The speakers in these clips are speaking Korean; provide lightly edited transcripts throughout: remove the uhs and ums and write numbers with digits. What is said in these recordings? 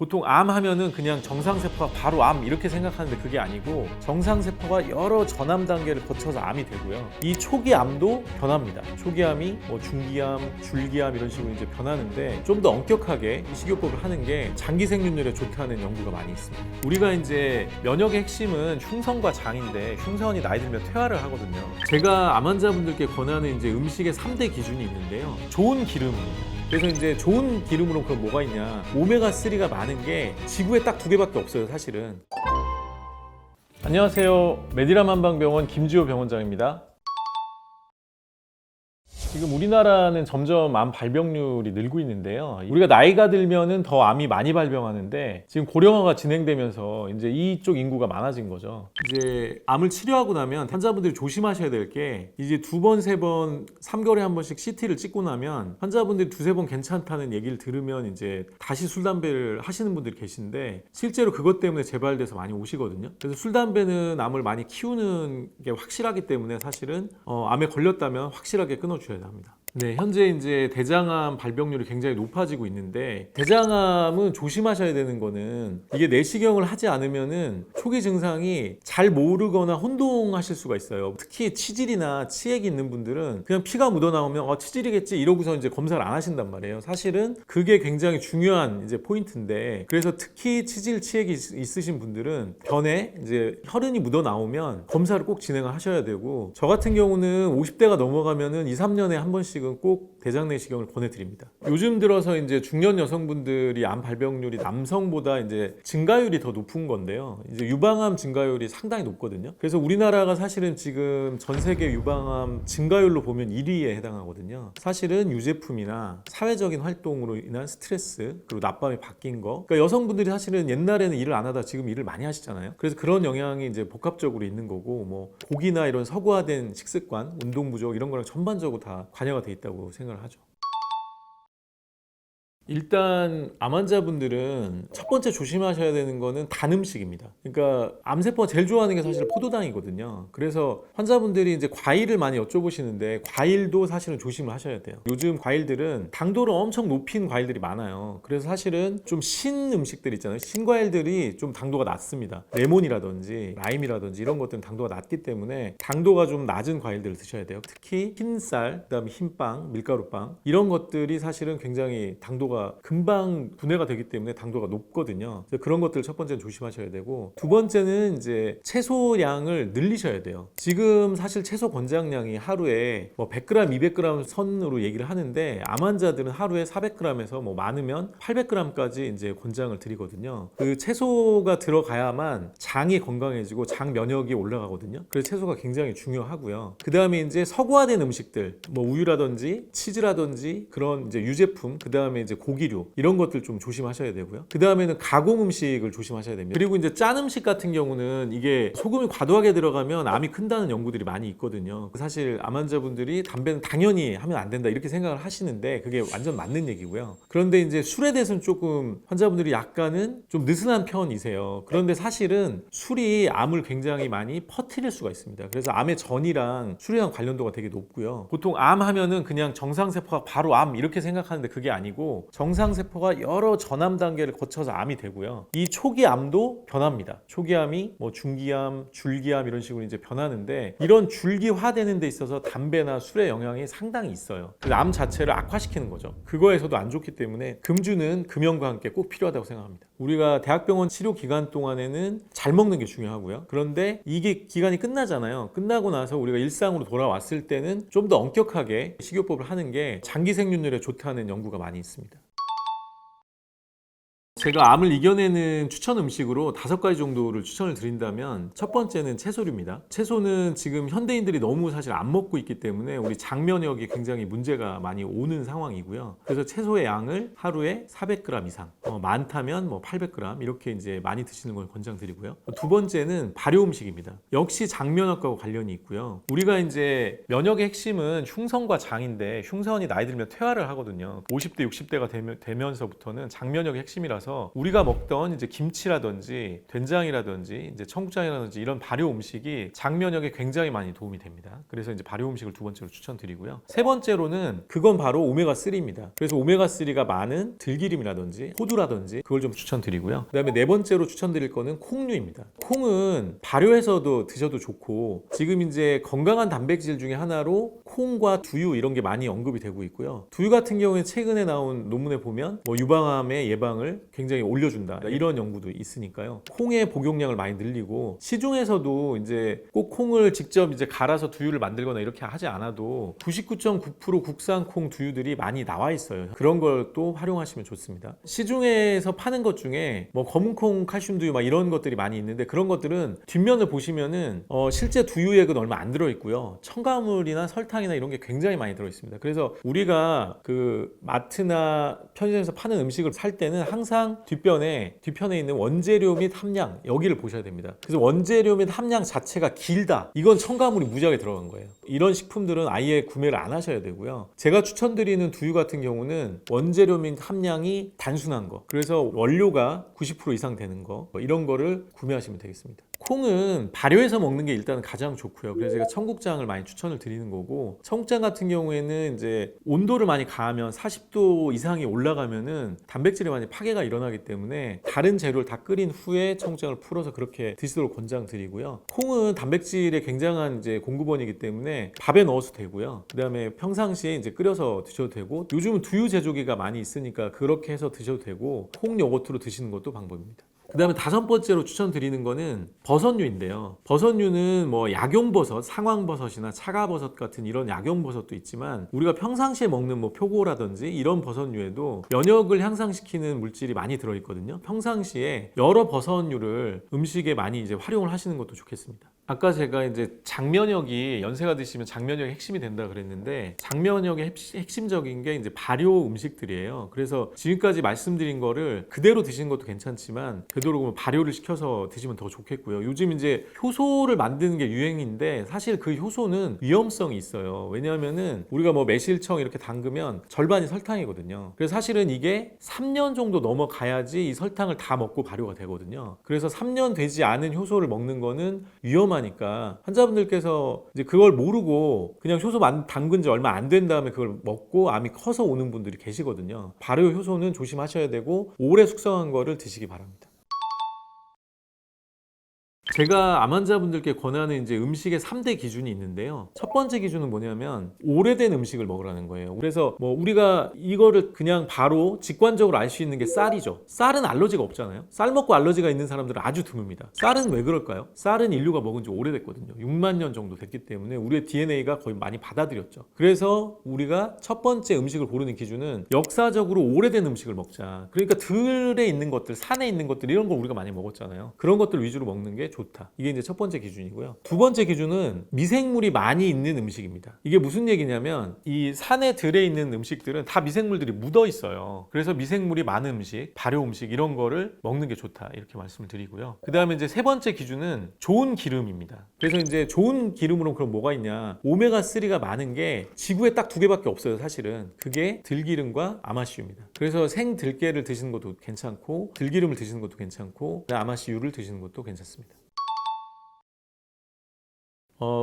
보통 암 하면은 그냥 정상세포가 바로 암 이렇게 생각하는데 그게 아니고 정상세포가 여러 전암 단계를 거쳐서 암이 되고요. 이 초기 암도 변합니다. 초기 암이 뭐 중기암, 줄기암 이런 식으로 이제 변하는데 좀 더 엄격하게 이 식이요법을 하는 게 장기 생존율에 좋다는 연구가 많이 있습니다. 우리가 이제 면역의 핵심은 흉선과 장인데 흉선이 나이 들면 퇴화를 하거든요. 제가 암 환자분들께 권하는 이제 음식의 3대 기준이 있는데요. 좋은 기름입니다. 그래서 이제 좋은 기름으로 그럼 뭐가 있냐, 오메가3가 많은 게 지구에 딱 2개밖에 없어요, 사실은. 안녕하세요, 메디람 한방병원 김지호 병원장입니다. 지금 우리나라는 점점 암 발병률이 늘고 있는데요. 우리가 나이가 들면은 더 암이 많이 발병하는데 지금 고령화가 진행되면서 이제 이쪽 인구가 많아진 거죠. 이제 암을 치료하고 나면 환자분들이 조심하셔야 될 게 이제 2번, 3번, 3개월에 한 번씩 CT를 찍고 나면 환자분들이 2-3번 괜찮다는 얘기를 들으면 이제 다시 술, 담배를 하시는 분들이 계신데 실제로 그것 때문에 재발돼서 많이 오시거든요. 그래서 술, 담배는 암을 많이 키우는 게 확실하기 때문에 사실은 암에 걸렸다면 확실하게 끊어줘야 합니다. 네, 현재 이제 대장암 발병률이 굉장히 높아지고 있는데 대장암은 조심하셔야 되는 거는 이게 내시경을 하지 않으면은 초기 증상이 잘 모르거나 혼동하실 수가 있어요. 특히 치질이나 치액이 있는 분들은 그냥 피가 묻어 나오면 치질이겠지 이러고서 이제 검사를 안 하신단 말이에요. 사실은 그게 굉장히 중요한 이제 포인트인데 그래서 특히 치질, 치액이 있으신 분들은 변에 이제 혈흔이 묻어 나오면 검사를 꼭 진행을 하셔야 되고 저 같은 경우는 50대가 넘어가면은 2-3년에 한 번씩은 꼭 대장 내시경을 권해드립니다. 요즘 들어서 이제 중년 여성분들이 암 발병률이 남성보다 이제 증가율이 더 높은 건데요. 이제 유방암 증가율이 상당히 높거든요. 그래서 우리나라가 사실은 지금 전 세계 유방암 증가율로 보면 1위에 해당하거든요. 사실은 유제품이나 사회적인 활동으로 인한 스트레스 그리고 낮밤이 바뀐 거. 그러니까 여성분들이 사실은 옛날에는 일을 안 하다 지금 일을 많이 하시잖아요. 그래서 그런 영향이 이제 복합적으로 있는 거고 뭐 고기나 이런 서구화된 식습관, 운동 부족 이런 거랑 전반적으로 다 관여가 돼 있다고 생각을 하죠. 일단 암 환자분들은 첫 번째 조심하셔야 되는 거는 단 음식입니다. 그러니까 암세포가 제일 좋아하는 게 사실 포도당이거든요. 그래서 환자분들이 이제 과일을 많이 여쭤보시는데 과일도 사실은 조심을 하셔야 돼요. 요즘 과일들은 당도를 엄청 높인 과일들이 많아요. 그래서 사실은 좀 신 음식들 있잖아요. 신과일들이 좀 당도가 낮습니다. 레몬이라든지 라임이라든지 이런 것들은 당도가 낮기 때문에 당도가 좀 낮은 과일들을 드셔야 돼요. 특히 흰쌀, 그다음에 흰빵, 밀가루빵 이런 것들이 사실은 굉장히 당도가 금방 분해가 되기 때문에 당도가 높거든요. 그래서 그런 것들 첫 번째는 조심하셔야 되고 두 번째는 이제 채소량을 늘리셔야 돼요. 지금 사실 채소 권장량이 하루에 뭐 100g, 200g 선으로 얘기를 하는데 암 환자들은 하루에 400g에서 뭐 많으면 800g까지 이제 권장을 드리거든요. 그 채소가 들어가야만 장이 건강해지고 장 면역이 올라가거든요. 그래서 채소가 굉장히 중요하고요. 그 다음에 이제 서구화된 음식들, 뭐 우유라든지 치즈라든지 그런 이제 유제품, 그 다음에 이제 고기류 이런 것들 좀 조심하셔야 되고요. 그 다음에는 가공 음식을 조심하셔야 됩니다. 그리고 이제 짠 음식 같은 경우는 이게 소금이 과도하게 들어가면 암이 큰다는 연구들이 많이 있거든요. 사실 암 환자분들이 담배는 당연히 하면 안 된다 이렇게 생각을 하시는데 그게 완전 맞는 얘기고요. 그런데 이제 술에 대해서는 조금 환자분들이 약간은 좀 느슨한 편이세요. 그런데 사실은 술이 암을 굉장히 많이 퍼뜨릴 수가 있습니다. 그래서 암의 전이랑 술이랑 관련도가 되게 높고요. 보통 암 하면은 그냥 정상세포가 바로 암 이렇게 생각하는데 그게 아니고 정상세포가 여러 전암 단계를 거쳐서 암이 되고요. 이 초기 암도 변합니다. 초기 암이 뭐 중기암, 줄기암 이런 식으로 이제 변하는데 이런 줄기화되는 데 있어서 담배나 술의 영향이 상당히 있어요. 그래서 암 자체를 악화시키는 거죠. 그거에서도 안 좋기 때문에 금주는 금연과 함께 꼭 필요하다고 생각합니다. 우리가 대학병원 치료 기간 동안에는 잘 먹는 게 중요하고요. 그런데 이게 기간이 끝나잖아요. 끝나고 나서 우리가 일상으로 돌아왔을 때는 좀 더 엄격하게 식이요법을 하는 게 장기 생존율에 좋다는 연구가 많이 있습니다. 제가 암을 이겨내는 추천 음식으로 5가지 정도를 추천을 드린다면 첫 번째는 채소류입니다. 채소는 지금 현대인들이 너무 사실 안 먹고 있기 때문에 우리 장 면역이 굉장히 문제가 많이 오는 상황이고요. 그래서 채소의 양을 하루에 400g 이상, 많다면 뭐 800g 이렇게 이제 많이 드시는 걸 권장드리고요. 두 번째는 발효 음식입니다. 역시 장 면역과 관련이 있고요. 우리가 이제 면역의 핵심은 흉선과 장인데 흉선이 나이 들면 퇴화를 하거든요. 50대, 60대가 되면서부터는 장 면역의 핵심이라서 따라서 우리가 먹던 이제 김치라든지 된장이라든지 이제 청국장이라든지 이런 발효 음식이 장 면역에 굉장히 많이 도움이 됩니다. 그래서 이제 발효 음식을 두 번째로 추천드리고요. 세 번째로는 그건 바로 오메가3입니다. 그래서 오메가3가 많은 들기름이라든지 호두라든지 그걸 좀 추천드리고요. 그다음에 네 번째로 추천드릴 거는 콩류입니다. 콩은 발효해서도 드셔도 좋고 지금 이제 건강한 단백질 중에 하나로 콩과 두유 이런 게 많이 언급이 되고 있고요. 두유 같은 경우에 최근에 나온 논문에 보면 뭐 유방암의 예방을 굉장히 올려준다 이런 연구도 있으니까요. 콩의 복용량을 많이 늘리고 시중에서도 이제 꼭 콩을 직접 이제 갈아서 두유를 만들거나 이렇게 하지 않아도 99.9% 국산 콩 두유들이 많이 나와 있어요. 그런 걸 또 활용하시면 좋습니다. 시중에서 파는 것 중에 뭐 검은콩 칼슘 두유 막 이런 것들이 많이 있는데 그런 것들은 뒷면을 보시면은 실제 두유액은 얼마 안 들어 있고요. 첨가물이나 설탕이나 이런 게 굉장히 많이 들어 있습니다. 그래서 우리가 그 마트나 편의점에서 파는 음식을 살 때는 항상 뒷편에 있는 원재료 및 함량 여기를 보셔야 됩니다. 그래서 원재료 및 함량 자체가 길다. 이건 첨가물이 무지하게 들어간 거예요. 이런 식품들은 아예 구매를 안 하셔야 되고요. 제가 추천드리는 두유 같은 경우는 원재료 및 함량이 단순한 거. 그래서 원료가 90% 이상 되는 거. 이런 거를 구매하시면 되겠습니다. 콩은 발효해서 먹는 게 일단은 가장 좋고요. 그래서 제가 청국장을 많이 추천을 드리는 거고, 청국장 같은 경우에는 이제 온도를 많이 가하면 40도 이상이 올라가면은 단백질에 많이 파괴가 일어나기 때문에 다른 재료를 다 끓인 후에 청국장을 풀어서 그렇게 드시도록 권장드리고요. 콩은 단백질의 굉장한 이제 공급원이기 때문에 밥에 넣어서 되고요. 그다음에 평상시에 이제 끓여서 드셔도 되고, 요즘은 두유 제조기가 많이 있으니까 그렇게 해서 드셔도 되고, 콩 요거트로 드시는 것도 방법입니다. 그 다음에 다섯 번째로 추천드리는 거는 버섯류인데요. 버섯류는 뭐 약용버섯, 상황버섯이나 차가버섯 같은 이런 약용버섯도 있지만 우리가 평상시에 먹는 뭐 표고라든지 이런 버섯류에도 면역을 향상시키는 물질이 많이 들어있거든요. 평상시에 여러 버섯류를 음식에 많이 이제 활용을 하시는 것도 좋겠습니다. 아까 제가 이제 장면역이 연세가 드시면 장면역이 핵심이 된다 그랬는데, 장면역의 핵심적인 게 이제 발효 음식들이에요. 그래서 지금까지 말씀드린 거를 그대로 드시는 것도 괜찮지만 되도록이면 발효를 시켜서 드시면 더 좋겠고요. 요즘 이제 효소를 만드는 게 유행인데 사실 그 효소는 위험성이 있어요. 왜냐하면은 우리가 뭐 매실청 이렇게 담그면 절반이 설탕이거든요. 그래서 사실은 이게 3년 정도 넘어가야지 이 설탕을 다 먹고 발효가 되거든요. 그래서 3년 되지 않은 효소를 먹는 거는 위험하니까 환자분들께서 이제 그걸 모르고 그냥 효소 담근 지 얼마 안 된 다음에 그걸 먹고 암이 커서 오는 분들이 계시거든요. 발효 효소는 조심하셔야 되고 오래 숙성한 거를 드시기 바랍니다. 제가 암 환자분들께 권하는 이제 음식의 3대 기준이 있는데요. 첫 번째 기준은 뭐냐면 오래된 음식을 먹으라는 거예요. 그래서 뭐 우리가 이거를 그냥 바로 직관적으로 알 수 있는 게 쌀이죠. 쌀은 알러지가 없잖아요. 쌀 먹고 알러지가 있는 사람들은 아주 드뭅니다. 쌀은 왜 그럴까요? 쌀은 인류가 먹은 지 오래됐거든요. 6만 년 정도 됐기 때문에 우리의 DNA가 거의 많이 받아들였죠. 그래서 우리가 첫 번째 음식을 고르는 기준은 역사적으로 오래된 음식을 먹자. 그러니까 들에 있는 것들, 산에 있는 것들 이런 걸 우리가 많이 먹었잖아요. 그런 것들 위주로 먹는 게 좋다. 이게 이제 첫 번째 기준이고요. 두 번째 기준은 미생물이 많이 있는 음식입니다. 이게 무슨 얘기냐면 이 산에 들에 있는 음식들은 다 미생물들이 묻어 있어요. 그래서 미생물이 많은 음식, 발효 음식 이런 거를 먹는 게 좋다. 이렇게 말씀을 드리고요. 그 다음에 이제 세 번째 기준은 좋은 기름입니다. 그래서 이제 좋은 기름으로 그럼 뭐가 있냐? 오메가3가 많은 게 지구에 딱 두 개밖에 없어요, 사실은. 그게 들기름과 아마씨유입니다. 그래서 생 들깨를 드시는 것도 괜찮고 들기름을 드시는 것도 괜찮고 아마씨유를 드시는 것도 괜찮습니다.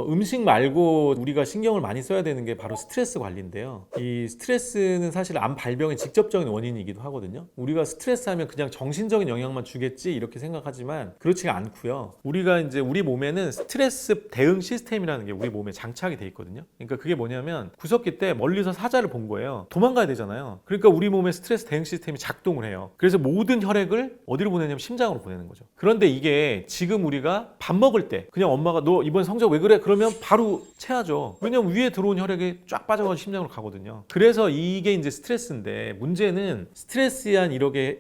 음식 말고 우리가 신경을 많이 써야 되는 게 바로 스트레스 관리인데요. 이 스트레스는 사실 암 발병의 직접적인 원인이기도 하거든요. 우리가 스트레스 하면 그냥 정신적인 영향만 주겠지 이렇게 생각하지만 그렇지가 않고요. 우리가 이제 우리 몸에는 스트레스 대응 시스템이라는 게 우리 몸에 장착이 돼 있거든요. 그러니까 그게 뭐냐면 구석기 때 멀리서 사자를 본 거예요. 도망가야 되잖아요. 그러니까 우리 몸의 스트레스 대응 시스템이 작동을 해요. 그래서 모든 혈액을 어디로 보내냐면 심장으로 보내는 거죠. 그런데 이게 지금 우리가 밥 먹을 때 그냥 엄마가 너 이번 성적 왜 그래? 그러면 바로 체하죠. 왜냐면 위에 들어온 혈액이 쫙 빠져가지고 심장으로 가거든요. 그래서 이게 이제 스트레스인데, 문제는 스트레스에 한 이렇게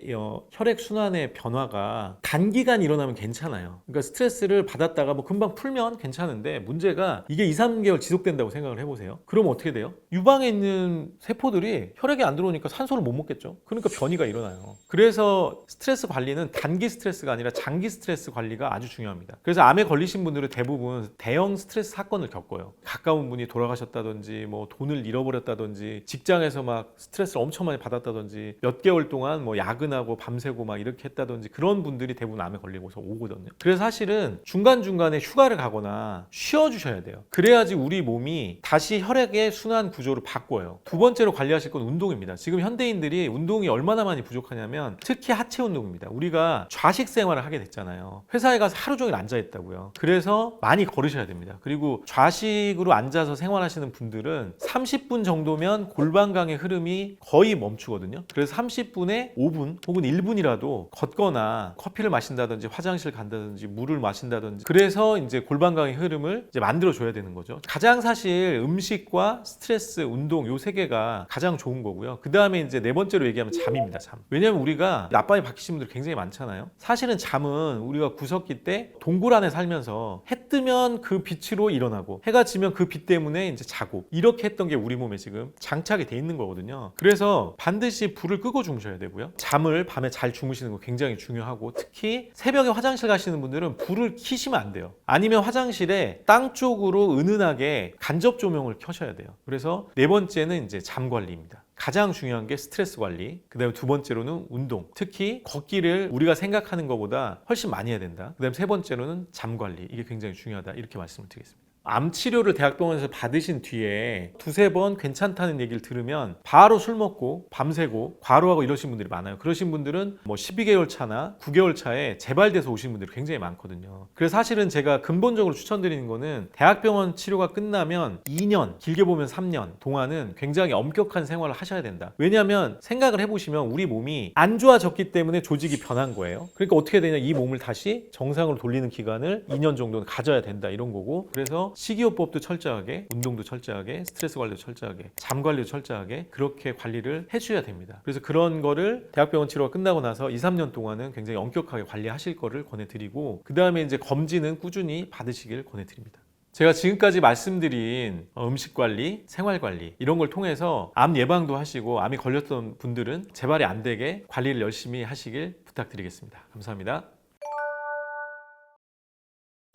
혈액 순환의 변화가 단기간 일어나면 괜찮아요. 그러니까 스트레스를 받았다가 뭐 금방 풀면 괜찮은데, 문제가 이게 2, 3개월 지속된다고 생각을 해보세요. 그럼 어떻게 돼요? 유방에 있는 세포들이 혈액이 안 들어오니까 산소를 못 먹겠죠. 그러니까 변이가 일어나요. 그래서 스트레스 관리는 단기 스트레스가 아니라 장기 스트레스 관리가 아주 중요합니다. 그래서 암에 걸리신 분들은 대부분 대형 스트레스 사건을 겪어요. 가까운 분이 돌아가셨다든지 뭐 돈을 잃어버렸다든지 직장에서 막 스트레스를 엄청 많이 받았다든지 몇 개월 동안 뭐 야근하고 밤새고 막 이렇게 했다든지 그런 분들이 대부분 암에 걸리고서 오거든요. 그래서 사실은 중간중간에 휴가를 가거나 쉬어주셔야 돼요. 그래야지 우리 몸이 다시 혈액의 순환 구조를 바꿔요. 두 번째로 관리하실 건 운동입니다. 지금 현대인들이 운동이 얼마나 많이 부족하냐면 특히 하체 운동입니다. 우리가 좌식 생활을 하게 됐잖아요. 회사에 가서 하루 종일 앉아 있다고요. 그래서 많이 걸으셔야 됩니다. 그리고 좌식으로 앉아서 생활하시는 분들은 30분 정도면 골반강의 흐름이 거의 멈추거든요. 그래서 30분에 5분 혹은 1분이라도 걷거나 커피를 마신다든지 화장실 간다든지 물을 마신다든지 그래서 이제 골반강의 흐름을 이제 만들어 줘야 되는 거죠. 가장 사실 음식과 스트레스, 운동 요 세 개가 가장 좋은 거고요. 그 다음에 이제 네 번째로 얘기하면 잠입니다. 잠. 왜냐면 우리가 낮밤에 박히신 분들 굉장히 많잖아요. 사실은 잠은 우리가 구석기 때 동굴 안에 살면서 해 뜨면 그 빛으로 일어나고 해가 지면 그 빛 때문에 이제 자고 이렇게 했던 게 우리 몸에 지금 장착이 돼 있는 거거든요. 그래서 반드시 불을 끄고 주무셔야 되고요. 잠을 밤에 잘 주무시는 거 굉장히 중요하고 특히 새벽에 화장실 가시는 분들은 불을 켜시면 안 돼요. 아니면 화장실에 땅 쪽으로 은은하게 간접 조명을 켜셔야 돼요. 그래서 네 번째는 이제 잠 관리입니다. 가장 중요한 게 스트레스 관리, 그 다음에 두 번째로는 운동, 특히 걷기를 우리가 생각하는 것보다 훨씬 많이 해야 된다. 그 다음에 세 번째로는 잠 관리, 이게 굉장히 중요하다 이렇게 말씀을 드리겠습니다. 암 치료를 대학병원에서 받으신 뒤에 두세 번 괜찮다는 얘기를 들으면 바로 술 먹고 밤새고 과로하고 이러신 분들이 많아요. 그러신 분들은 뭐 12개월 차나 9개월 차에 재발돼서 오신 분들이 굉장히 많거든요. 그래서 사실은 제가 근본적으로 추천드리는 거는 대학병원 치료가 끝나면 2년, 길게 보면 3년 동안은 굉장히 엄격한 생활을 하셔야 된다. 왜냐하면 생각을 해보시면 우리 몸이 안 좋아졌기 때문에 조직이 변한 거예요. 그러니까 어떻게 되냐, 이 몸을 다시 정상으로 돌리는 기간을 2년 정도는 가져야 된다 이런 거고, 그래서 식이요법도 철저하게, 운동도 철저하게, 스트레스 관리도 철저하게, 잠 관리도 철저하게 그렇게 관리를 해주셔야 됩니다. 그래서 그런 거를 대학병원 치료가 끝나고 나서 2, 3년 동안은 굉장히 엄격하게 관리하실 거를 권해드리고, 그 다음에 이제 검진은 꾸준히 받으시길 권해드립니다. 제가 지금까지 말씀드린 음식 관리, 생활 관리 이런 걸 통해서 암 예방도 하시고 암이 걸렸던 분들은 재발이 안 되게 관리를 열심히 하시길 부탁드리겠습니다. 감사합니다.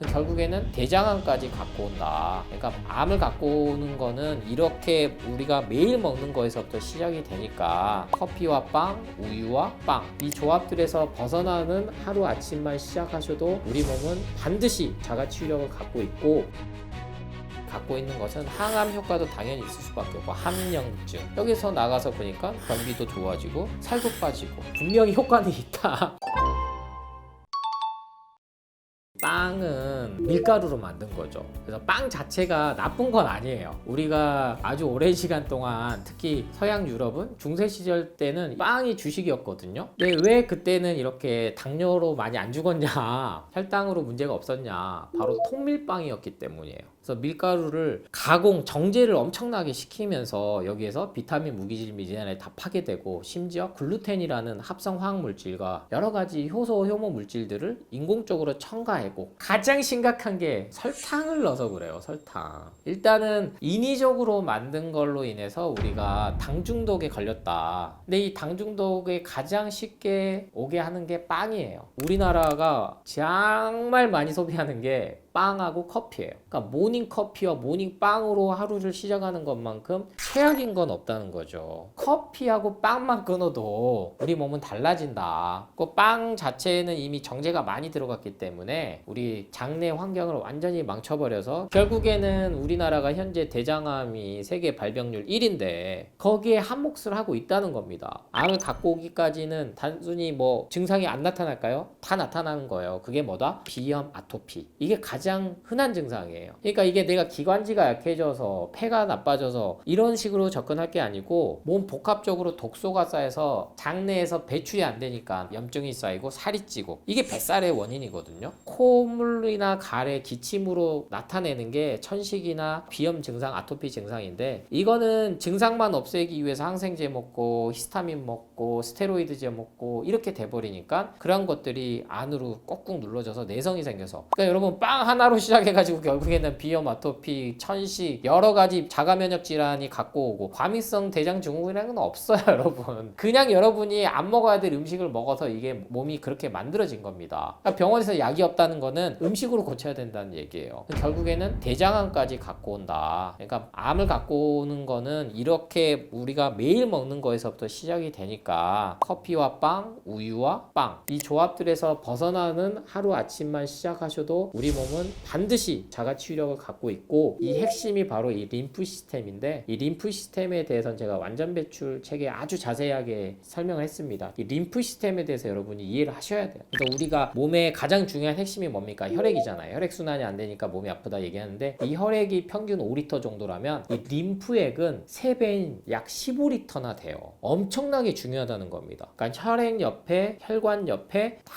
결국에는 대장암까지 갖고 온다. 그러니까 암을 갖고 오는 거는 이렇게 우리가 매일 먹는 거에서부터 시작이 되니까 커피와 빵, 우유와 빵 이 조합들에서 벗어나는 하루 아침만 시작하셔도 우리 몸은 반드시 자가치유력을 갖고 있고, 갖고 있는 것은 항암 효과도 당연히 있을 수밖에 없고 함령증, 여기서 나가서 보니까 변비도 좋아지고 살도 빠지고 분명히 효과는 있다. 빵은 밀가루로 만든 거죠. 그래서 빵 자체가 나쁜 건 아니에요. 우리가 아주 오랜 시간 동안 특히 서양 유럽은 중세 시절 때는 빵이 주식이었거든요. 근데 왜 그때는 이렇게 당뇨로 많이 안 죽었냐, 혈당으로 문제가 없었냐, 바로 통밀빵이었기 때문이에요. 그래서 밀가루를 가공, 정제를 엄청나게 시키면서 여기에서 비타민, 무기질, 미네랄이 다 파괴되고 심지어 글루텐이라는 합성 화학 물질과 여러 가지 효소, 효모 물질들을 인공적으로 첨가하고, 가장 심각한 게 설탕을 넣어서 그래요. 설탕. 일단은 인위적으로 만든 걸로 인해서 우리가 당 중독에 걸렸다. 근데 이 당 중독에 가장 쉽게 오게 하는 게 빵이에요. 우리나라가 정말 많이 소비하는 게 빵하고 커피예요. 그러니까 모닝 커피와 모닝 빵으로 하루를 시작하는 것만큼 최악인 건 없다는 거죠. 커피하고 빵만 끊어도 우리 몸은 달라진다. 그 빵 자체에는 이미 정제가 많이 들어갔기 때문에 우리 장내 환경을 완전히 망쳐버려서 결국에는 우리나라가 현재 대장암이 세계 발병률 1인데 거기에 한 몫을 하고 있다는 겁니다. 암을 갖고 오기까지는 단순히 뭐 증상이 안 나타날까요? 다 나타나는 거예요. 그게 뭐다? 비염, 아토피. 이게 가장 흔한 증상이에요. 그러니까 이게 내가 기관지가 약해져서 폐가 나빠져서 이런 식으로 접근할 게 아니고 몸 복합적으로 독소가 쌓여서 장내에서 배출이 안 되니까 염증이 쌓이고 살이 찌고, 이게 뱃살의 원인이거든요. 콧물이나 가래, 기침으로 나타내는 게 천식이나 비염 증상, 아토피 증상인데, 이거는 증상만 없애기 위해서 항생제 먹고 히스타민 먹고 스테로이드제 먹고 이렇게 돼버리니까 그런 것들이 안으로 꾹꾹 눌러져서 내성이 생겨서, 그러니까 여러분 빵 하나로 시작해가지고 결국에는 비염, 아토피, 천식 여러 가지 자가 면역 질환이 갖고 오고 과민성 대장 증후군이라는 건 없어요, 여러분. 그냥 여러분이 안 먹어야 될 음식을 먹어서 이게 몸이 그렇게 만들어진 겁니다. 그러니까 병원에서 약이 없다는 거는 음식으로 고쳐야 된다는 얘기예요. 결국에는 대장암까지 갖고 온다. 그러니까 암을 갖고 오는 거는 이렇게 우리가 매일 먹는 거에서부터 시작이 되니까 커피와 빵, 우유와 빵 이 조합들에서 벗어나는 하루 아침만 시작하셔도 우리 몸은 반드시 자가 치유력을 갖고 있고 이 핵심이 바로 이 림프 시스템인데 이 림프 시스템에 대해서는 제가 완전 배출 책에 아주 자세하게 설명을 했습니다. 이 림프 시스템에 대해서 여러분이 이해를 하셔야 돼요. 그래서 우리가 몸의 가장 중요한 핵심이 뭡니까? 혈액이잖아요. 혈액순환이 안 되니까 몸이 아프다 얘기하는데 이 혈액이 평균 5리터 정도라면 이 림프액은 3배인 약 15리터나 돼요. 엄청나게 중요하다는 겁니다. 그러니까 혈액 옆에 혈관 옆에 다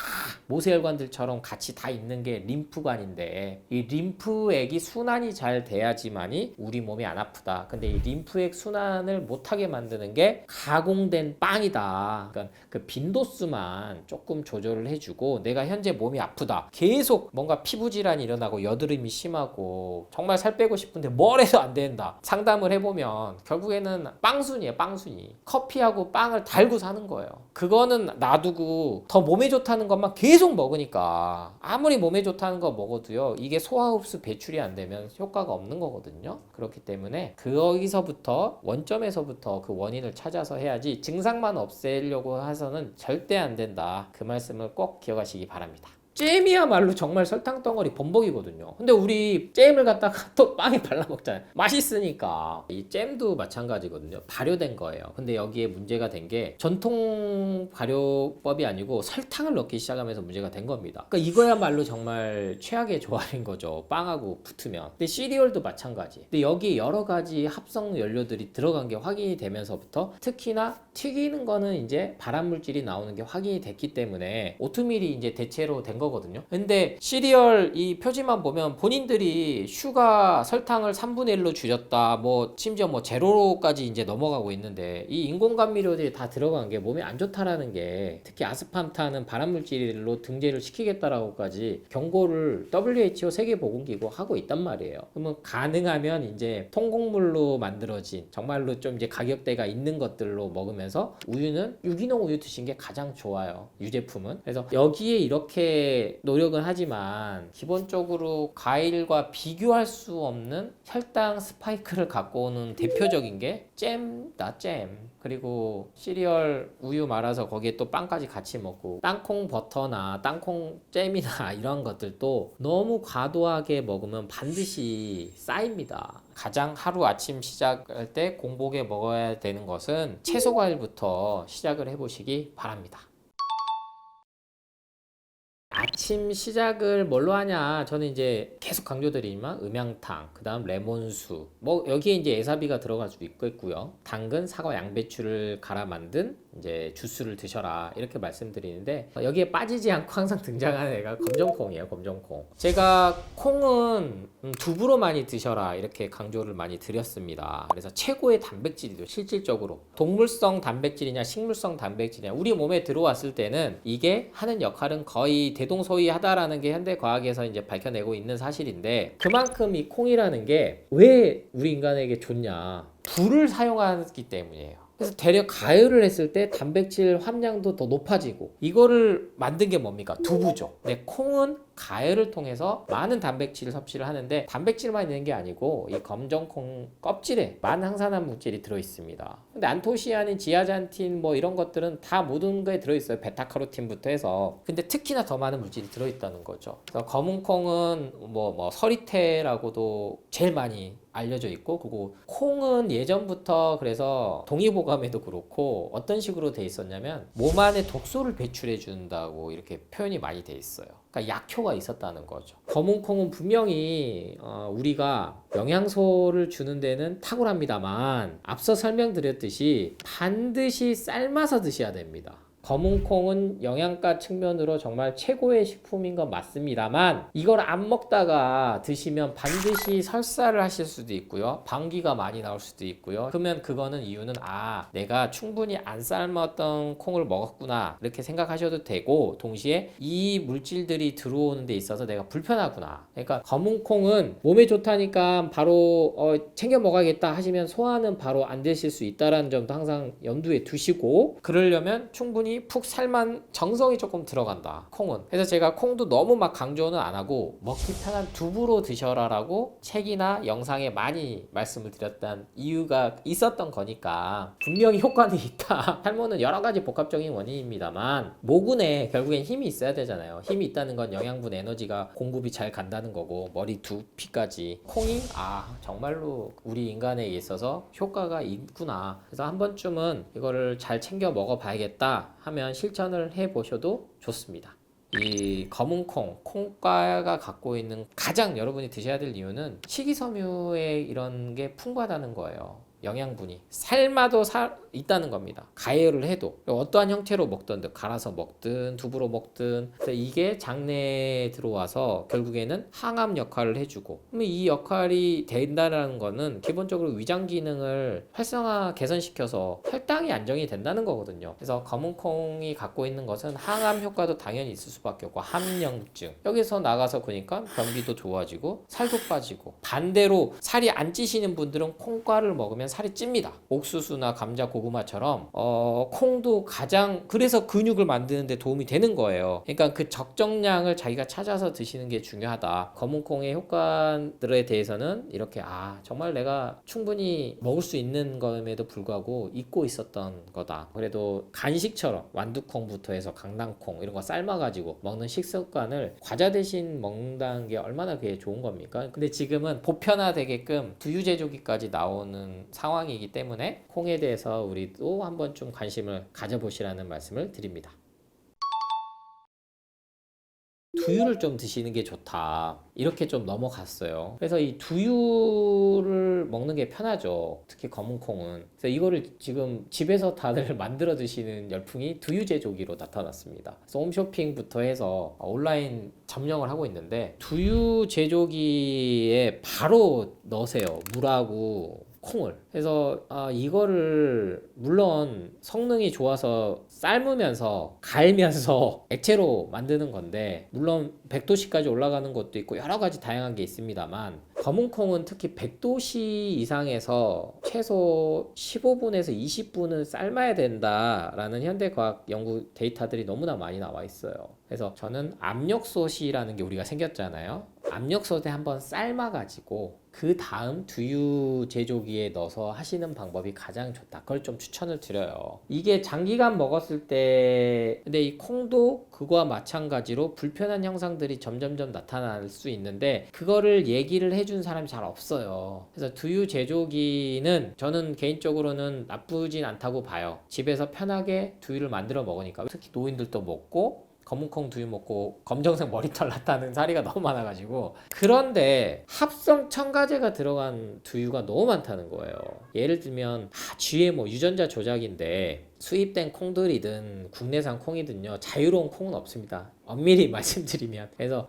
모세혈관들처럼 같이 다 있는 게 림프관인데 이 림프액이 순환이 잘 돼야지만이 우리 몸이 안 아프다. 근데 이 림프액 순환을 못하게 만드는 게 가공된 빵이다. 그러니까 그 빈도수만 조금 조절을 해주고 내가 현재 몸이 아프다. 계속 뭔가 피부 질환이 일어나고 여드름이 심하고 정말 살 빼고 싶은데 뭘 해도 안 된다. 상담을 해보면 결국에는 빵순이에요, 빵순이. 커피하고 빵을 달고 사는 거예요. 그거는 놔두고 더 몸에 좋다는 것만 계속 먹으니까 아무리 몸에 좋다는 거 먹어도요 이게 소화흡수 배출이 안 되면 효과가 없는 거거든요. 그렇기 때문에 거기서부터 원점에서부터 그 원인을 찾아서 해야지 증상만 없애려고 해서는 절대 안 된다. 그 말씀을 꼭 기억하시기 바랍니다. 잼이야말로 정말 설탕 덩어리 범벅이거든요. 근데 우리 잼을 갖다가 또 빵에 발라 먹잖아요. 맛있으니까. 이 잼도 마찬가지거든요. 발효된 거예요. 근데 여기에 문제가 된 게 전통 발효법이 아니고 설탕을 넣기 시작하면서 문제가 된 겁니다. 그러니까 이거야말로 정말 최악의 조합인 거죠. 빵하고 붙으면. 근데 시리얼도 마찬가지. 근데 여기에 여러 가지 합성 연료들이 들어간 게 확인이 되면서부터 특히나 튀기는 거는 이제 발암 물질이 나오는 게 확인이 됐기 때문에 오트밀이 이제 대체로 된 거거든요. 근데 시리얼 이 표지만 보면 본인들이 슈가 설탕을 3분의 1로 줄였다. 뭐 심지어 뭐 제로로까지 이제 넘어가고 있는데 이 인공 감미료들이 다 들어간 게 몸에 안 좋다라는 게 특히 아스팜탄은 발암 물질로 등재를 시키겠다라고까지 경고를 WHO 세계보건기구 하고 있단 말이에요. 그러면 가능하면 이제 통곡물로 만들어진 정말로 좀 이제 가격대가 있는 것들로 먹으면서 우유는 유기농 우유 드신 게 가장 좋아요. 유제품은. 그래서 여기에 이렇게 노력은 하지만 기본적으로 과일과 비교할 수 없는 혈당 스파이크를 갖고 오는 대표적인 게 잼다, 잼. 그리고 시리얼 우유 말아서 거기에 또 빵까지 같이 먹고 땅콩 버터나 땅콩 잼이나 이런 것들도 너무 과도하게 먹으면 반드시 쌓입니다. 가장 하루 아침 시작할 때 공복에 먹어야 되는 것은 채소 과일부터 시작을 해보시기 바랍니다. 아침 시작을 뭘로 하냐? 저는 이제 계속 강조드리지만 음양탕, 그 다음 레몬수, 뭐 여기에 이제 에사비가 들어갈 수도 있겠고요. 당근, 사과, 양배추를 갈아 만든 이제 주스를 드셔라 이렇게 말씀드리는데 여기에 빠지지 않고 항상 등장하는 애가 검정콩이에요. 검정콩. 제가 콩은 두부로 많이 드셔라 이렇게 강조를 많이 드렸습니다. 그래서 최고의 단백질이죠. 실질적으로 동물성 단백질이냐 식물성 단백질이냐 우리 몸에 들어왔을 때는 이게 하는 역할은 거의 대동소이하다라는 게 현대 과학에서 이제 밝혀내고 있는 사실인데 그만큼 이 콩이라는 게 왜 우리 인간에게 좋냐? 불을 사용하기 때문이에요. 그래서 대략 가열을 했을 때 단백질 함량도 더 높아지고 이거를 만든 게 뭡니까? 두부죠. 근데 콩은 가열을 통해서 많은 단백질 섭취를 하는데 단백질만 있는 게 아니고 이 검정콩 껍질에 많은 항산화 물질이 들어있습니다. 근데 안토시아닌, 지아잔틴 뭐 이런 것들은 다 모든 거에 들어있어요. 베타카로틴부터 해서. 근데 특히나 더 많은 물질이 들어있다는 거죠. 그래서 검은 콩은 뭐 서리태라고도 제일 많이 알려져 있고 그리고 콩은 예전부터 그래서 동의보감에도 그렇고 어떤 식으로 돼 있었냐면 몸 안에 독소를 배출해 준다고 이렇게 표현이 많이 돼 있어요. 그러니까 약효가 있었다는 거죠. 검은 콩은 분명히 우리가 영양소를 주는 데는 탁월합니다만 앞서 설명드렸듯이 반드시 삶아서 드셔야 됩니다. 검은콩은 영양가 측면으로 정말 최고의 식품인 건 맞습니다만 이걸 안 먹다가 드시면 반드시 설사를 하실 수도 있고요. 방귀가 많이 나올 수도 있고요. 그러면 그거는 이유는 내가 충분히 안 삶았던 콩을 먹었구나 이렇게 생각하셔도 되고, 동시에 이 물질들이 들어오는 데 있어서 내가 불편하구나. 그러니까 검은콩은 몸에 좋다니까 바로 챙겨 먹어야겠다 하시면 소화는 바로 안 되실 수 있다는 점도 항상 염두에 두시고, 그러려면 충분히 푹 삶은 정성이 조금 들어간다 콩은. 그래서 제가 콩도 너무 막 강조는 안 하고 먹기 편한 두부로 드셔라라고 책이나 영상에 많이 말씀을 드렸던 이유가 있었던 거니까. 분명히 효과는 있다. 탈모는 여러 가지 복합적인 원인입니다만 모근에 결국엔 힘이 있어야 되잖아요. 힘이 있다는 건 영양분 에너지가 공급이 잘 간다는 거고, 머리 두피까지 콩이 정말로 우리 인간에 있어서 효과가 있구나. 그래서 한 번쯤은 이거를 잘 챙겨 먹어봐야겠다 하면 실천을 해보셔도 좋습니다. 이 검은콩, 콩과가 갖고 있는 가장 여러분이 드셔야 될 이유는 식이섬유에 이런 게 풍부하다는 거예요. 영양분이 삶아도 있다는 겁니다. 가열을 해도 어떠한 형태로 먹든, 갈아서 먹든 두부로 먹든, 이게 장내에 들어와서 결국에는 항암 역할을 해주고, 그러면 이 역할이 된다는 거는 기본적으로 위장 기능을 활성화 개선시켜서 혈당이 안정이 된다는 거거든요. 그래서 검은콩이 갖고 있는 것은 항암 효과도 당연히 있을 수밖에 없고, 함량증 여기서 나가서 보니까 변비도 좋아지고 살도 빠지고, 반대로 살이 안 찌시는 분들은 콩과를 먹으면 살이 찝니다. 옥수수나 감자, 고구마처럼 콩도 가장, 그래서 근육을 만드는 데 도움이 되는 거예요. 그러니까 그 적정량을 자기가 찾아서 드시는 게 중요하다. 검은콩의 효과들에 대해서는 이렇게 정말 내가 충분히 먹을 수 있는 것임에도 불구하고 잊고 있었던 거다. 그래도 간식처럼 완두콩부터 해서 강낭콩 이런 거 삶아가지고 먹는 식습관을 과자 대신 먹는다는 게 얼마나 그게 좋은 겁니까? 근데 지금은 보편화되게끔 두유 제조기까지 나오는 상황이기 때문에 콩에 대해서 우리도 한번 좀 관심을 가져보시라는 말씀을 드립니다. 두유를 좀 드시는 게 좋다 이렇게 좀 넘어갔어요. 그래서 이 두유를 먹는 게 편하죠. 특히 검은콩은. 그래서 이거를 지금 집에서 다들 만들어 드시는 열풍이 두유 제조기로 나타났습니다. 그래서 홈쇼핑부터 해서 온라인 점령을 하고 있는데, 두유 제조기에 바로 넣으세요. 물하고 콩을. 그래서 이거를 물론 성능이 좋아서 삶으면서 갈면서 액체로 만드는 건데, 물론 100도씨까지 올라가는 것도 있고 여러 가지 다양한 게 있습니다만, 검은콩은 특히 100도씨 이상에서 최소 15분에서 20분은 삶아야 된다라는 현대과학 연구 데이터들이 너무나 많이 나와 있어요. 그래서 저는 압력솥이라는 게 우리가 생겼잖아요. 압력솥에 한번 삶아가지고 그 다음 두유 제조기에 넣어서 하시는 방법이 가장 좋다. 그걸 좀 추천을 드려요. 이게 장기간 먹었을 때, 근데 이 콩도 그거와 마찬가지로 불편한 형상들이 점점점 나타날 수 있는데 그거를 얘기를 해준 사람이 잘 없어요. 그래서 두유 제조기는 저는 개인적으로는 나쁘진 않다고 봐요. 집에서 편하게 두유를 만들어 먹으니까. 특히 노인들도 먹고 검은콩 두유 먹고 검정색 머리털 났다는 사례가 너무 많아가지고. 그런데 합성 첨가제가 들어간 두유가 너무 많다는 거예요. 예를 들면 GMO 유전자 조작인데 수입된 콩들이든 국내산 콩이든요, 자유로운 콩은 없습니다. 엄밀히 말씀드리면. 그래서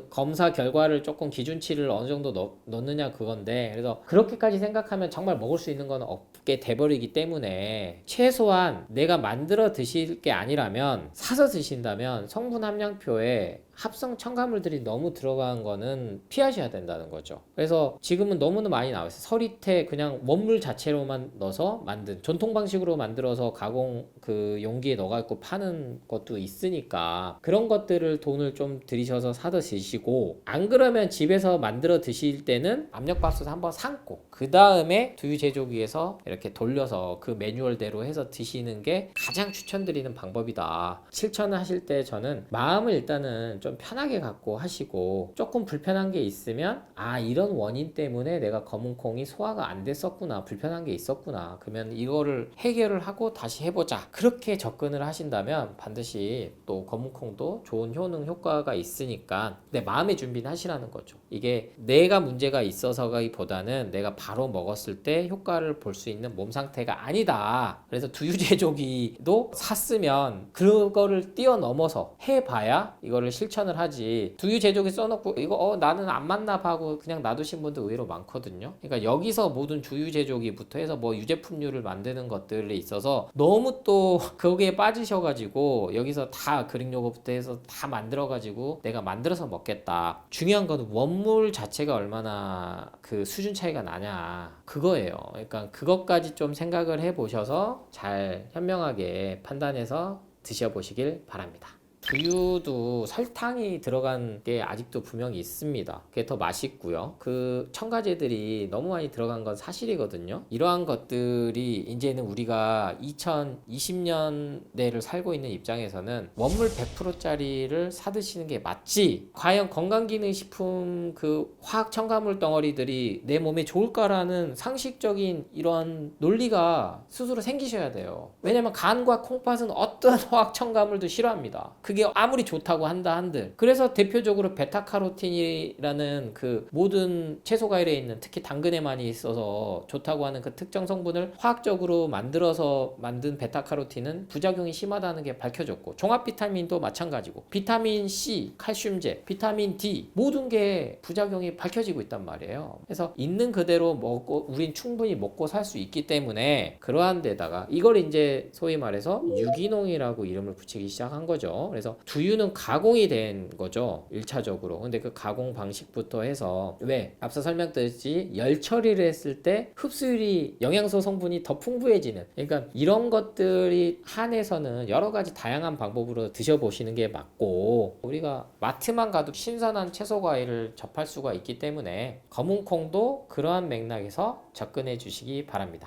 검사 결과를 조금 기준치를 어느 정도 넣느냐 그건데, 그래서 그렇게까지 생각하면 정말 먹을 수 있는 건 없게 돼버리기 때문에 최소한 내가 만들어 드실 게 아니라면 사서 드신다면 성분 함량표에 합성 첨가물들이 너무 들어간 거는 피하셔야 된다는 거죠. 그래서 지금은 너무나 많이 나와 있어요. 서리태 그냥 원물 자체로만 넣어서 만든, 전통 방식으로 만들어서 가공 그 용기에 넣어갖고 파는 것도 있으니까 그런 것들을 돈을 좀 들이셔서 사서 드시고, 안 그러면 집에서 만들어 드실 때는 압력밥솥 한번 삶고 그 다음에 두유 제조기에서 이렇게 돌려서 그 매뉴얼대로 해서 드시는 게 가장 추천드리는 방법이다. 실천을 하실 때 저는 마음을 일단은 좀 좀 편하게 갖고 하시고, 조금 불편한 게 있으면 이런 원인 때문에 내가 검은콩이 소화가 안 됐었구나, 불편한 게 있었구나, 그러면 이거를 해결을 하고 다시 해보자, 그렇게 접근을 하신다면 반드시 또 검은콩도 좋은 효과가 있으니까 내 마음의 준비는 하시라는 거죠. 이게 내가 문제가 있어서기보다는 내가 바로 먹었을 때 효과를 볼 수 있는 몸 상태가 아니다. 그래서 두유제조기도 샀으면 그거를 뛰어넘어서 해봐야 이거를 실천을 하지, 두유제조기 써놓고 이거 나는 안 맞나 봐 하고 그냥 놔두신 분들 의외로 많거든요. 그러니까 여기서 모든 두유제조기부터 해서 뭐 유제품류를 만드는 것들에 있어서 너무 또 거기에 빠지셔가지고 여기서 다 그릭 요거부터 해서 다 만들어가지고 내가 만들어서 먹겠다. 중요한 건 원물 자체가 얼마나 그 수준 차이가 나냐, 그거예요. 그러니까 그것까지 좀 생각을 해보셔서 잘 현명하게 판단해서 드셔보시길 바랍니다. 두유도 설탕이 들어간 게 아직도 분명히 있습니다. 그게 더 맛있고요. 그 첨가제들이 너무 많이 들어간 건 사실이거든요. 이러한 것들이 이제는 우리가 2020년대를 살고 있는 입장에서는 원물 100%짜리를 사드시는 게 맞지, 과연 건강기능식품 그 화학 첨가물 덩어리들이 내 몸에 좋을까라는 상식적인 이런 논리가 스스로 생기셔야 돼요. 왜냐면 간과 콩팥은 어떤 화학 첨가물도 싫어합니다. 그게 아무리 좋다고 한다 한들. 그래서 대표적으로 베타카로틴이라는 그 모든 채소 과일에 있는, 특히 당근에 많이 있어서 좋다고 하는 그 특정 성분을 화학적으로 만들어서 만든 베타카로틴은 부작용이 심하다는 게 밝혀졌고, 종합 비타민도 마찬가지고, 비타민 C, 칼슘제, 비타민 D 모든 게 부작용이 밝혀지고 있단 말이에요. 그래서 있는 그대로 먹고 우린 충분히 먹고 살 수 있기 때문에, 그러한 데다가 이걸 이제 소위 말해서 유기농이라고 이름을 붙이기 시작한 거죠. 그래서 두유는 가공이 된 거죠, 1차적으로. 근데 그 가공 방식부터 해서, 왜? 앞서 설명드렸듯이 열 처리를 했을 때 흡수율이, 영양소 성분이 더 풍부해지는, 그러니까 이런 것들이 한해서는 여러 가지 다양한 방법으로 드셔보시는 게 맞고, 우리가 마트만 가도 신선한 채소 과일을 접할 수가 있기 때문에 검은콩도 그러한 맥락에서 접근해 주시기 바랍니다.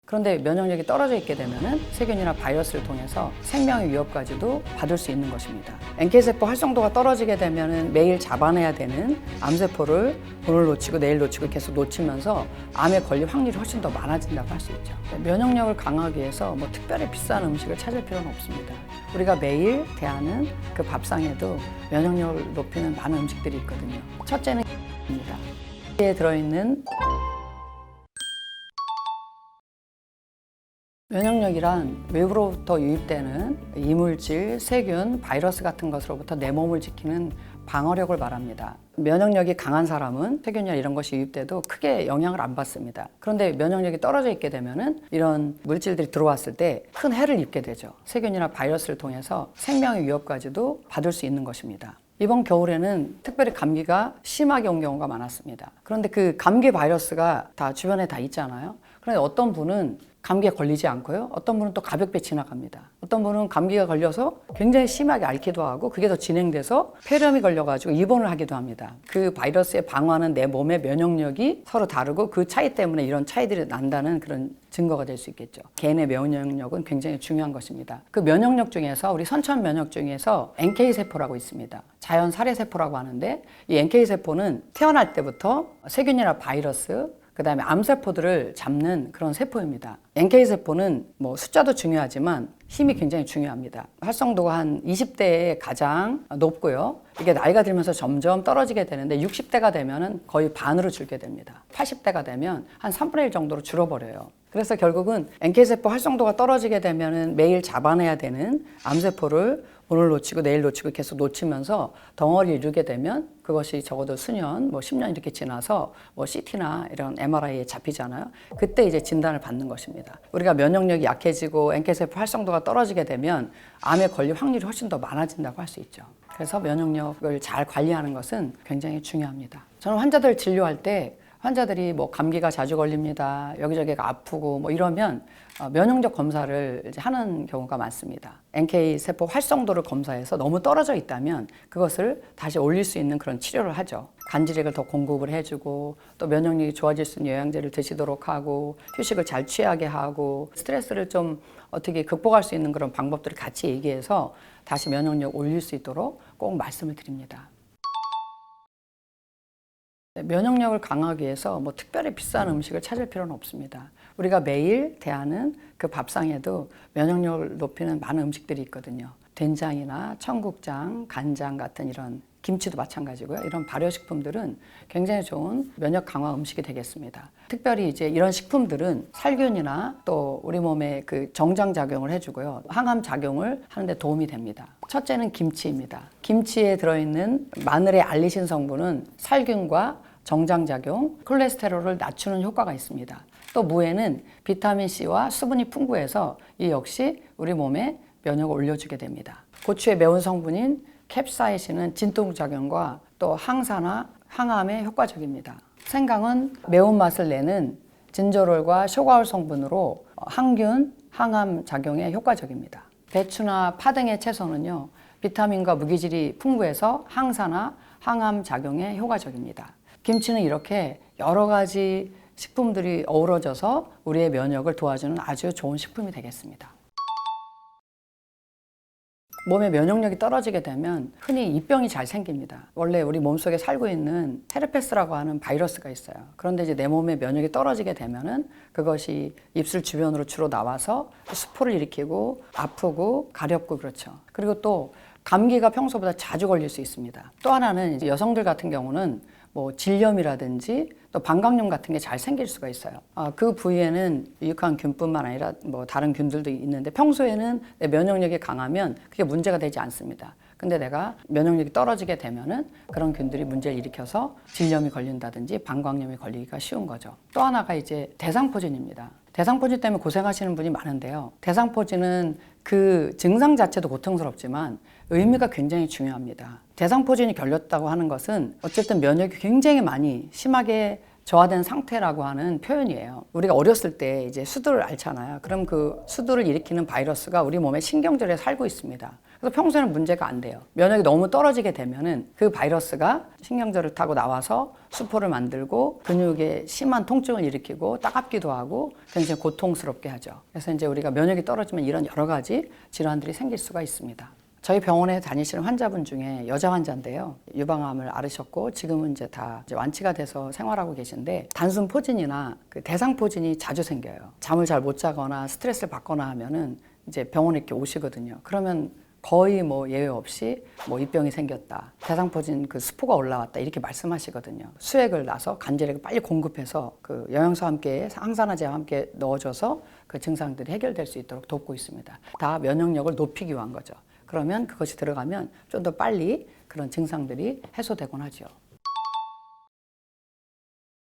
그런데 면역력이 떨어져 있게 되면은 세균이나 바이러스를 통해서 생명의 위협까지도 받을 수 있는 것입니다. NK세포 활성도가 떨어지게 되면은 매일 잡아내야 되는 암세포를 오늘 놓치고 내일 놓치고 계속 놓치면서 암에 걸릴 확률이 훨씬 더 많아진다고 할 수 있죠. 면역력을 강화하기 위해서 뭐 특별히 비싼 음식을 찾을 필요는 없습니다. 우리가 매일 대하는 그 밥상에도 면역력을 높이는 많은 음식들이 있거든요. 첫째는 입니다. 여기에 들어있는 면역력이란 외부로부터 유입되는 이물질, 세균, 바이러스 같은 것으로부터 내 몸을 지키는 방어력을 말합니다. 면역력이 강한 사람은 세균이나 이런 것이 유입돼도 크게 영향을 안 받습니다. 그런데 면역력이 떨어져 있게 되면은 이런 물질들이 들어왔을 때 큰 해를 입게 되죠. 세균이나 바이러스를 통해서 생명의 위협까지도 받을 수 있는 것입니다. 이번 겨울에는 특별히 감기가 심하게 온 경우가 많았습니다. 그런데 그 감기 바이러스가 다 주변에 다 있잖아요. 그런데 어떤 분은 감기에 걸리지 않고요. 어떤 분은 또 가볍게 지나갑니다. 어떤 분은 감기가 걸려서 굉장히 심하게 앓기도 하고, 그게 더 진행돼서 폐렴이 걸려가지고 입원을 하기도 합니다. 그 바이러스에 방어하는 내 몸의 면역력이 서로 다르고, 그 차이 때문에 이런 차이들이 난다는 그런 증거가 될 수 있겠죠. 개인의 면역력은 굉장히 중요한 것입니다. 그 면역력 중에서, 우리 선천 면역 중에서 NK세포라고 있습니다. 자연 살해세포라고 하는데, 이 NK세포는 태어날 때부터 세균이나 바이러스, 그 다음에 암세포들을 잡는 그런 세포입니다. NK세포는 뭐 숫자도 중요하지만 힘이 굉장히 중요합니다. 활성도가 한 20대에 가장 높고요. 이게 나이가 들면서 점점 떨어지게 되는데 60대가 되면 거의 반으로 줄게 됩니다. 80대가 되면 한 3분의 1 정도로 줄어버려요. 그래서 결국은 NK세포 활성도가 떨어지게 되면 매일 잡아내야 되는 암세포를 오늘 놓치고 내일 놓치고 계속 놓치면서 덩어리를 이루게 되면 그것이 적어도 수년, 뭐 10년 이렇게 지나서 뭐 CT나 이런 MRI에 잡히잖아요. 그때 이제 진단을 받는 것입니다. 우리가 면역력이 약해지고 NK세포 활성도가 떨어지게 되면 암에 걸릴 확률이 훨씬 더 많아진다고 할 수 있죠. 그래서 면역력을 잘 관리하는 것은 굉장히 중요합니다. 저는 환자들 진료할 때 환자들이 뭐 감기가 자주 걸립니다. 여기저기가 아프고 뭐 이러면 면역력 검사를 이제 하는 경우가 많습니다. NK 세포 활성도를 검사해서 너무 떨어져 있다면 그것을 다시 올릴 수 있는 그런 치료를 하죠. 간질액을 더 공급을 해주고 또 면역력이 좋아질 수 있는 영양제를 드시도록 하고 휴식을 잘 취하게 하고 스트레스를 좀 어떻게 극복할 수 있는 그런 방법들을 같이 얘기해서 다시 면역력 올릴 수 있도록 꼭 말씀을 드립니다. 면역력을 강화하기 위해서 뭐 특별히 비싼 음식을 찾을 필요는 없습니다. 우리가 매일 대하는 그 밥상에도 면역력을 높이는 많은 음식들이 있거든요. 된장이나 청국장, 간장 같은 이런 김치도 마찬가지고요. 이런 발효식품들은 굉장히 좋은 면역 강화 음식이 되겠습니다. 특별히 이제 이런 식품들은 살균이나 또 우리 몸에 그 정장 작용을 해주고요. 항암 작용을 하는데 도움이 됩니다. 첫째는 김치입니다. 김치에 들어있는 마늘의 알리신 성분은 살균과 정장 작용, 콜레스테롤을 낮추는 효과가 있습니다. 또 무에는 비타민C와 수분이 풍부해서 이 역시 우리 몸에 면역을 올려주게 됩니다. 고추의 매운 성분인 캡사이신은 진통작용과 또 항산화, 항암에 효과적입니다. 생강은 매운맛을 내는 진저롤과 쇼가올 성분으로 항균, 항암 작용에 효과적입니다. 배추나 파 등의 채소는요, 비타민과 무기질이 풍부해서 항산화, 항암 작용에 효과적입니다. 김치는 이렇게 여러 가지 식품들이 어우러져서 우리의 면역을 도와주는 아주 좋은 식품이 되겠습니다. 몸의 면역력이 떨어지게 되면 흔히 입병이 잘 생깁니다. 원래 우리 몸속에 살고 있는 헤르페스라고 하는 바이러스가 있어요. 그런데 이제 내 몸의 면역이 떨어지게 되면은 그것이 입술 주변으로 주로 나와서 수포를 일으키고 아프고 가렵고 그렇죠. 그리고 또 감기가 평소보다 자주 걸릴 수 있습니다. 또 하나는 이제 여성들 같은 경우는 뭐 질염이라든지 또 방광염 같은 게 잘 생길 수가 있어요. 그 부위에는 유익한 균뿐만 아니라 뭐 다른 균들도 있는데 평소에는 내 면역력이 강하면 그게 문제가 되지 않습니다. 근데 내가 면역력이 떨어지게 되면은 그런 균들이 문제를 일으켜서 질염이 걸린다든지 방광염이 걸리기가 쉬운 거죠. 또 하나가 이제 대상포진입니다. 대상포진 때문에 고생하시는 분이 많은데요. 대상포진은 그 증상 자체도 고통스럽지만 의미가 굉장히 중요합니다. 대상포진이 걸렸다고 하는 것은 어쨌든 면역이 굉장히 많이 심하게 저하된 상태라고 하는 표현이에요. 우리가 어렸을 때 이제 수두를 앓잖아요. 그럼 그 수두를 일으키는 바이러스가 우리 몸의 신경절에 살고 있습니다. 그래서 평소에는 문제가 안 돼요. 면역이 너무 떨어지게 되면은 그 바이러스가 신경절을 타고 나와서 수포를 만들고 근육에 심한 통증을 일으키고 따갑기도 하고 굉장히 고통스럽게 하죠. 그래서 이제 우리가 면역이 떨어지면 이런 여러 가지 질환들이 생길 수가 있습니다. 저희 병원에 다니시는 환자분 중에 여자 환자인데요. 유방암을 앓으셨고 지금은 이제 다 완치가 돼서 생활하고 계신데 단순 포진이나 그 대상 포진이 자주 생겨요. 잠을 잘 못 자거나 스트레스를 받거나 하면은 이제 병원에 이렇게 오시거든요. 그러면 거의 뭐 예외 없이 뭐 입병이 생겼다, 대상포진 그 수포가 올라왔다 이렇게 말씀하시거든요. 수액을 놔서 간질액을 빨리 공급해서 그 영양소와 함께 항산화제와 함께 넣어줘서 그 증상들이 해결될 수 있도록 돕고 있습니다. 다 면역력을 높이기 위한 거죠. 그러면 그것이 들어가면 좀 더 빨리 그런 증상들이 해소되곤 하죠.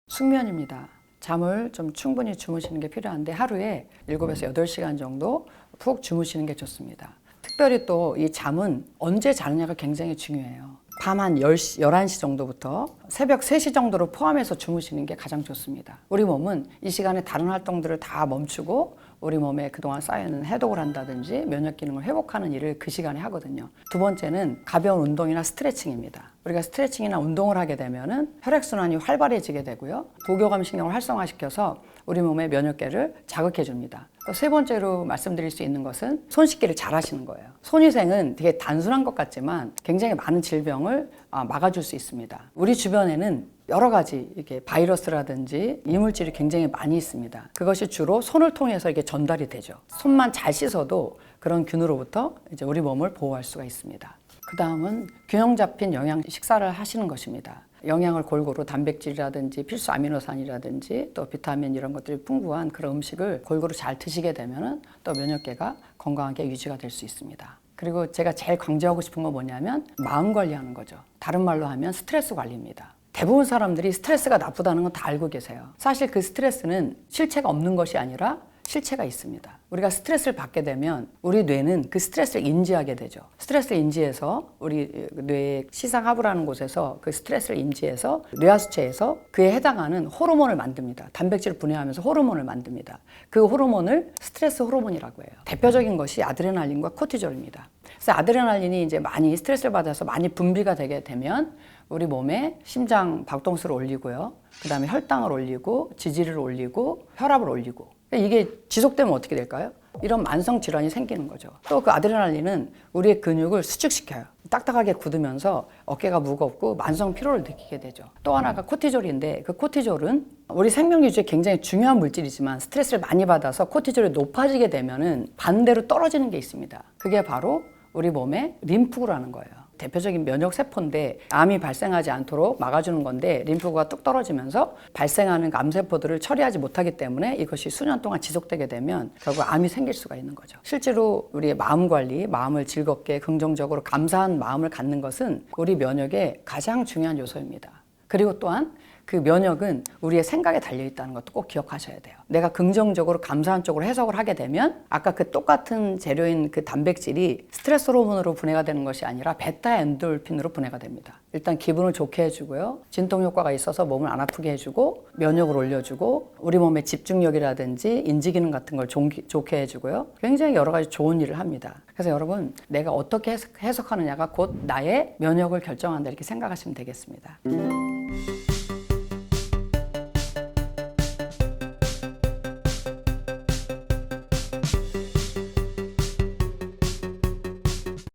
숙면입니다. 잠을 좀 충분히 주무시는 게 필요한데 하루에 7에서 8시간 정도 푹 주무시는 게 좋습니다. 특별히 또 이 잠은 언제 자느냐가 굉장히 중요해요. 밤 한 10시, 11시 정도부터 새벽 3시 정도로 포함해서 주무시는 게 가장 좋습니다. 우리 몸은 이 시간에 다른 활동들을 다 멈추고 우리 몸에 그동안 쌓여있는 해독을 한다든지 면역 기능을 회복하는 일을 그 시간에 하거든요. 두 번째는 가벼운 운동이나 스트레칭입니다. 우리가 스트레칭이나 운동을 하게 되면은 혈액순환이 활발해지게 되고요. 부교감 신경을 활성화시켜서 우리 몸의 면역계를 자극해 줍니다. 또 세 번째로 말씀드릴 수 있는 것은 손 씻기를 잘 하시는 거예요. 손위생은 되게 단순한 것 같지만 굉장히 많은 질병을 막아줄 수 있습니다. 우리 주변에는 여러 가지 이렇게 바이러스라든지 이물질이 굉장히 많이 있습니다. 그것이 주로 손을 통해서 이게 전달이 되죠. 손만 잘 씻어도 그런 균으로부터 이제 우리 몸을 보호할 수가 있습니다. 그 다음은 균형 잡힌 영양 식사를 하시는 것입니다. 영양을 골고루 단백질이라든지 필수 아미노산이라든지 또 비타민 이런 것들이 풍부한 그런 음식을 골고루 잘 드시게 되면은 또 면역계가 건강하게 유지가 될 수 있습니다. 그리고 제가 제일 강조하고 싶은 건 뭐냐면 마음 관리하는 거죠. 다른 말로 하면 스트레스 관리입니다. 대부분 사람들이 스트레스가 나쁘다는 건 다 알고 계세요. 사실 그 스트레스는 실체가 없는 것이 아니라 실체가 있습니다. 우리가 스트레스를 받게 되면 우리 뇌는 그 스트레스를 인지하게 되죠. 스트레스를 인지해서 우리 뇌의 시상하부라는 곳에서 그 스트레스를 인지해서 뇌하수체에서 그에 해당하는 호르몬을 만듭니다. 단백질을 분해하면서 호르몬을 만듭니다. 그 호르몬을 스트레스 호르몬이라고 해요. 대표적인 것이 아드레날린과 코티졸입니다. 그래서 아드레날린이 이제 많이 스트레스를 받아서 많이 분비가 되게 되면 우리 몸에 심장 박동수를 올리고요. 그 다음에 혈당을 올리고 지지를 올리고 혈압을 올리고 이게 지속되면 어떻게 될까요? 이런 만성 질환이 생기는 거죠. 또 그 아드레날린은 우리의 근육을 수축시켜요. 딱딱하게 굳으면서 어깨가 무겁고 만성 피로를 느끼게 되죠. 또 하나가 코티졸인데 그 코티졸은 우리 생명 유지에 굉장히 중요한 물질이지만 스트레스를 많이 받아서 코티졸이 높아지게 되면은 반대로 떨어지는 게 있습니다. 그게 바로 우리 몸의 림프구라는 거예요. 대표적인 면역 세포인데 암이 발생하지 않도록 막아주는 건데 림프구가 뚝 떨어지면서 발생하는 암세포들을 처리하지 못하기 때문에 이것이 수년 동안 지속되게 되면 결국 암이 생길 수가 있는 거죠. 실제로 우리의 마음 관리, 마음을 즐겁게 긍정적으로 감사한 마음을 갖는 것은 우리 면역의 가장 중요한 요소입니다. 그리고 또한 그 면역은 우리의 생각에 달려있다는 것도 꼭 기억하셔야 돼요. 내가 긍정적으로 감사한 쪽으로 해석을 하게 되면 아까 그 똑같은 재료인 그 단백질이 스트레스 호르몬으로 분해가 되는 것이 아니라 베타 엔돌핀으로 분해가 됩니다. 일단 기분을 좋게 해주고요. 진통 효과가 있어서 몸을 안 아프게 해주고 면역을 올려주고 우리 몸의 집중력이라든지 인지 기능 같은 걸 좋게 해주고요. 굉장히 여러 가지 좋은 일을 합니다. 그래서 여러분 내가 어떻게 해석하느냐가 곧 나의 면역을 결정한다 이렇게 생각하시면 되겠습니다.